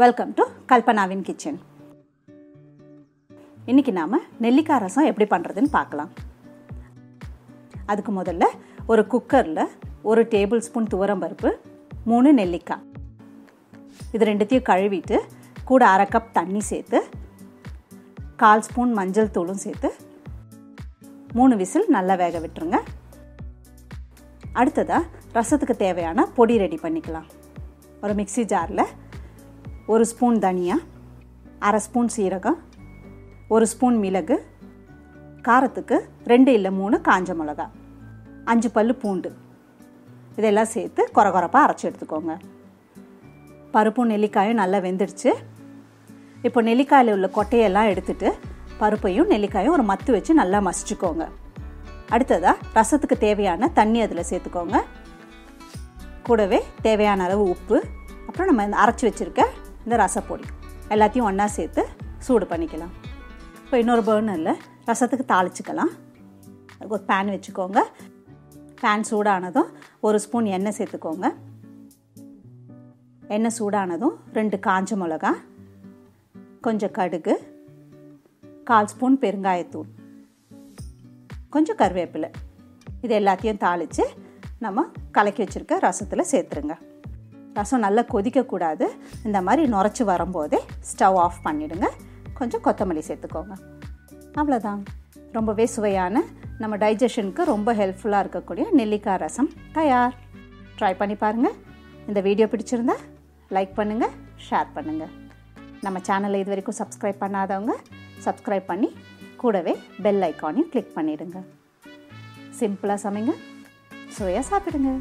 Welcome to கல்பனாவின் kitchen. இன்னைக்கு நாம நெல்லிக்காய் ரசம் எப்படி பண்றதுன்னு பார்க்கலாம். அதுக்கு முதல்ல ஒரு குக்கர்ல 1 டேபிள் ஸ்பூன் துவரம்பருப்பு, 3 நெல்லிக்காய், இது ரெண்டுத்தையும் கழுவிட்டு கூட 1/2 கப் தண்ணி சேர்த்து 1/4 ஸ்பூன் மஞ்சள் தூளும் சேர்த்து 3 விசில் நல்லா வேக விட்டுருங்க. அடுத்ததா ரசத்துக்கு தேவையான பொடி ரெடி பண்ணிக்கலாம். ஒரு மிக்ஸி ஜாரில் 1 ஸ்பூன் தனியா, 1/2 ஸ்பூன் சீரகம், 1 ஸ்பூன் மிளகு, காரத்துக்கு 2 இல்லை 3 காஞ்ச மிளகா, 5 பல்லு பூண்டு, இதெல்லாம் சேர்த்து கொரகொரப்பாக அரைச்சி எடுத்துக்கோங்க. பருப்பும் நெல்லிக்காயும் நல்லா வெந்துடுச்சு. இப்போ நெல்லிக்காயில் உள்ள கொட்டையெல்லாம் எடுத்துட்டு பருப்பையும் நெல்லிக்காயும் ஒரு மத்து வச்சு நல்லா மசிச்சுக்கோங்க. அடுத்ததாக ரசத்துக்கு தேவையான தண்ணி அதில் சேர்த்துக்கோங்க. கூடவே தேவையான அளவு உப்பு, அப்புறம் நம்ம அரைச்சி வச்சுருக்க இந்த ரசப்பொடி எல்லாத்தையும் ஒன்றா சேர்த்து சூடு பண்ணிக்கலாம். இப்போ இன்னொரு பர்னரில் ரசத்துக்கு தாளிச்சிக்கலாம். அதுக்கு ஒரு பேன் வச்சுக்கோங்க. பேன் சூடானதும் 1 ஸ்பூன் எண்ணெய் சேர்த்துக்கோங்க. எண்ணெய் சூடானதும் 2 காஞ்ச மிளகா, கொஞ்சம் கடுகு, 1/4 ஸ்பூன் பெருங்காயத்தூள், கொஞ்சம் கருவேப்பிலை, இது எல்லாத்தையும் தாளித்து நம்ம கலக்கி வச்சுருக்க ரசத்தில் சேர்த்துருங்க. ரசம் நல்லா கொதிக்கக்கூடாது. இந்த மாதிரி நுரைச்சி வரும்போதே ஸ்டவ் ஆஃப் பண்ணிவிடுங்க. கொஞ்சம் கொத்தமல்லி சேர்த்துக்கோங்க. அவ்வளோதான். ரொம்பவே சுவையான, நம்ம டைஜஷனுக்கு ரொம்ப ஹெல்ப்ஃபுல்லாக இருக்கக்கூடிய நெல்லிக்காய் ரசம் தயார். ட்ரை பண்ணி பாருங்கள். இந்த வீடியோ பிடிச்சிருந்தா லைக் பண்ணுங்கள், ஷேர் பண்ணுங்கள். நம்ம சேனலை இது வரைக்கும் சப்ஸ்கிரைப் பண்ணாதவங்க சப்ஸ்கிரைப் பண்ணி கூடவே பெல் ஐக்கானையும் கிளிக் பண்ணிவிடுங்க. சிம்பிளாக சமைங்க, சுவையாக சாப்பிடுங்க.